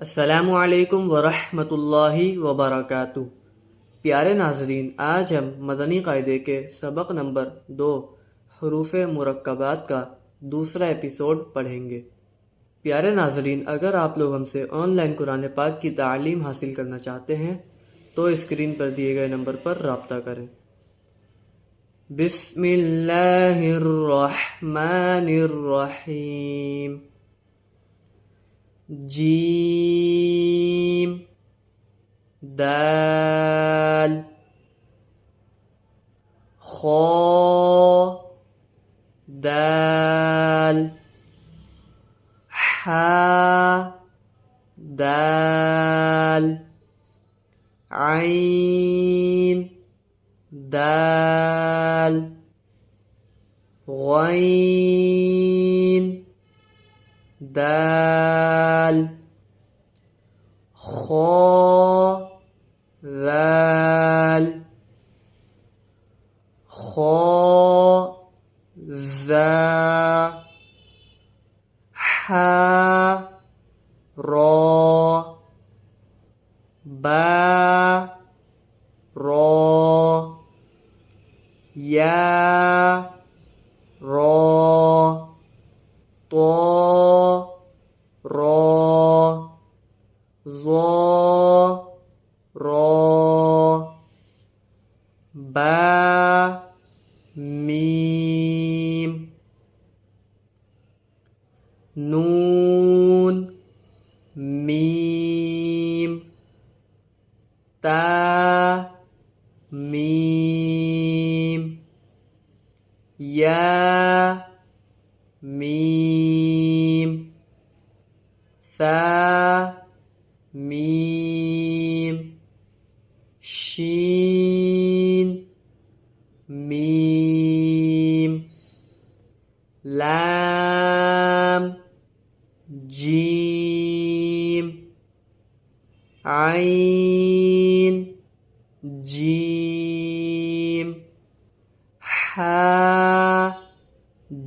अस्सलामुअलैकुम वरहमतुल्लाहि वबरकातुह। प्यारे नाज़रीन, आज हम मदनी क़ायदे के सबक नंबर 2 हरूफ मुरक्कबात का दूसरा एपिसोड पढ़ेंगे। प्यारे नाज़रीन, अगर आप लोग हमसे ऑनलाइन कुरान पाक की तालीम हासिल करना चाहते हैं तो स्क्रीन पर दिए गए नंबर पर रब्ता करें। बिस्मिल्लाहिर्रहमानिर्रहीम। जीम, दाल, खौ, दाल, हा, दाल, आइन, दाल, गैन, दाल, खौ, दाल, खौ, जा, हा, रो, बा, रो, या, रो, तो, रो, ज़ो, रो, बा, मीम, नून, मीम, ता, मीम, या, मीम, सा, मीम, शीन, मीम, लाम, जीम, आइन, जीम, हा,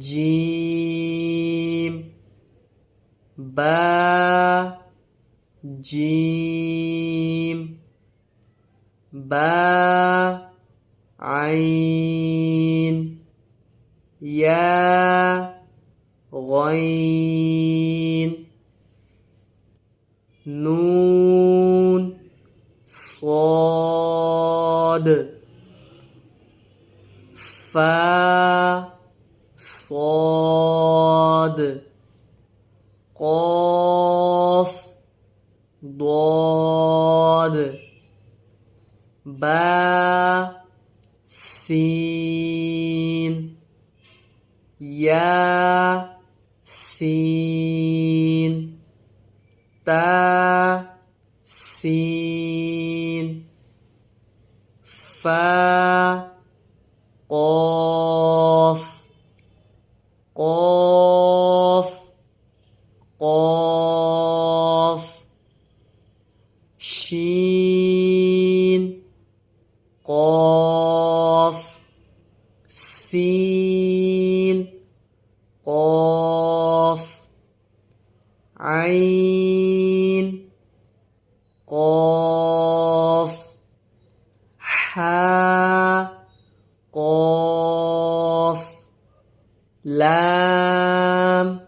जीम, बा, जीम, बा, आइन, या, गैन, नून, صاد، فا، صاد، قاف، ضاد، با، سين، يا، سين، تا، سين، فا، قاف، قاف، قاف، شين، قاف، سين، قاف، عين، قاف، حا، قاف، لام،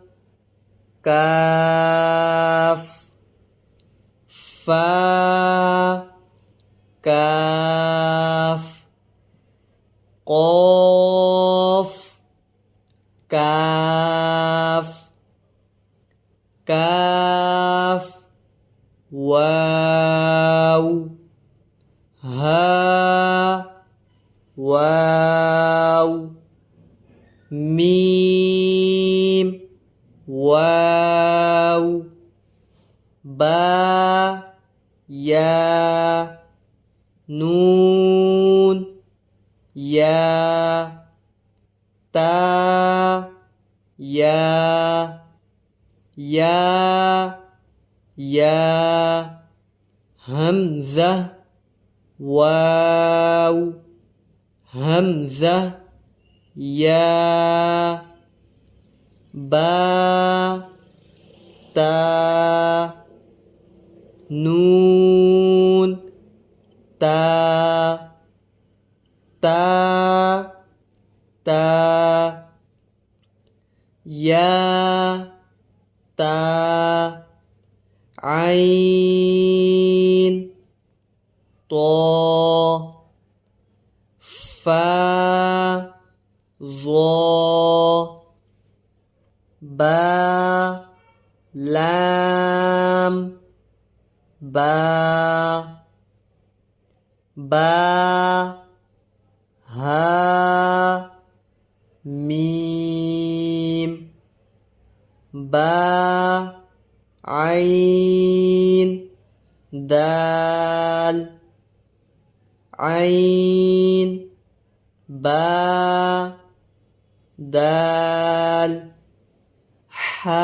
كاف، فا، كاف، قاف، كاف، كاف، واو، ها، واو، ميم، واو، با، يا، نون، يا، تا، يا، يا، يا، همزة، واو، همزة، يا، با، تا، नून ता ता ता या ता आइन तो फा ज़ो बा लाम बा बा हा मीम बा आइन दाल आइन बा दाल हा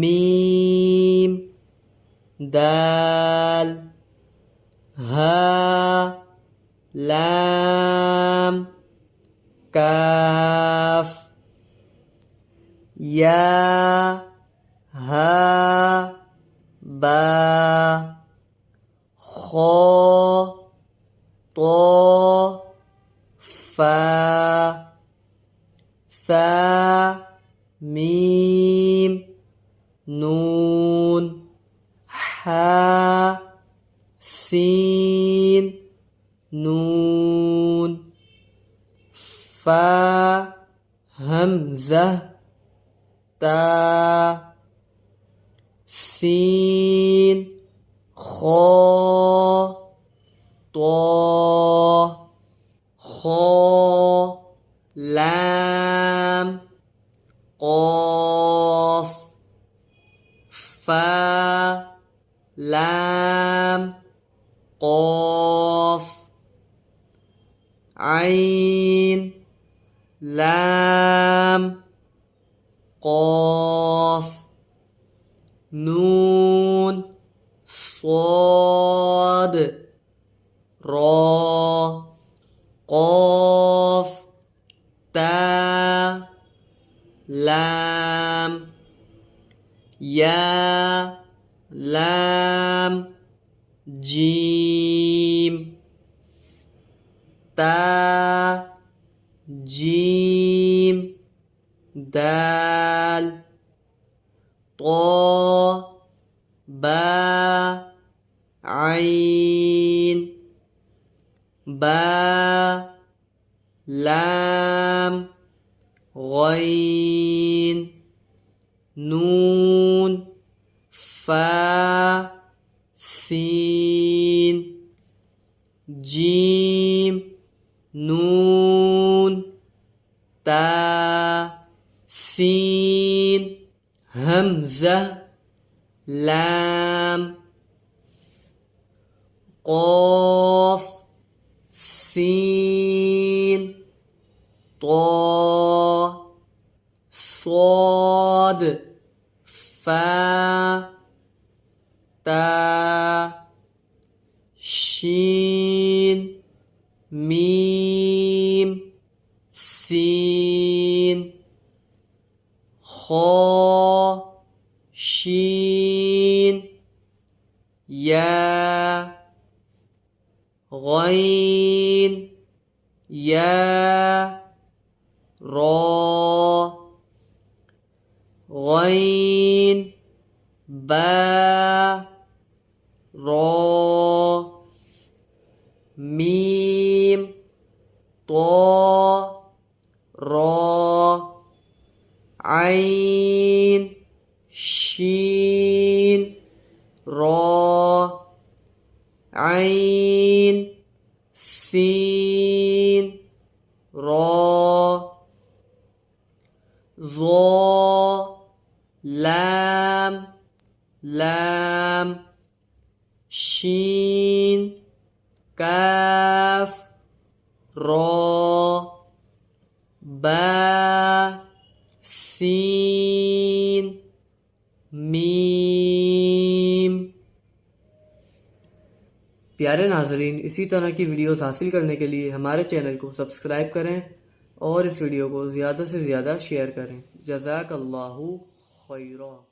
मीम दाल हा लाम काफ या हा बा खो तो फा सा मीम नून हा सीन नून फा हमज़ा ता सीन खो तो खो लाम قاف فا لام قاف عين لام قاف نون صاد را قاف تا لام يا لام جيم تا جيم دال طا با عين با لام غين نون فا سين جيم نون تا سين همزة لام قاف سين طا صاد فا تا شين ميم سين خا شين يا غين يا را غين با را ميم طا را عين شين را عين سين را ظا لام لام شين كاف را با سين मीम। प्यारे नाजरीन, इसी तरह की वीडियोस हासिल करने के लिए हमारे चैनल को सब्सक्राइब करें और इस वीडियो को ज़्यादा से ज़्यादा शेयर करें। जज़ाकल्लाहु खैरा।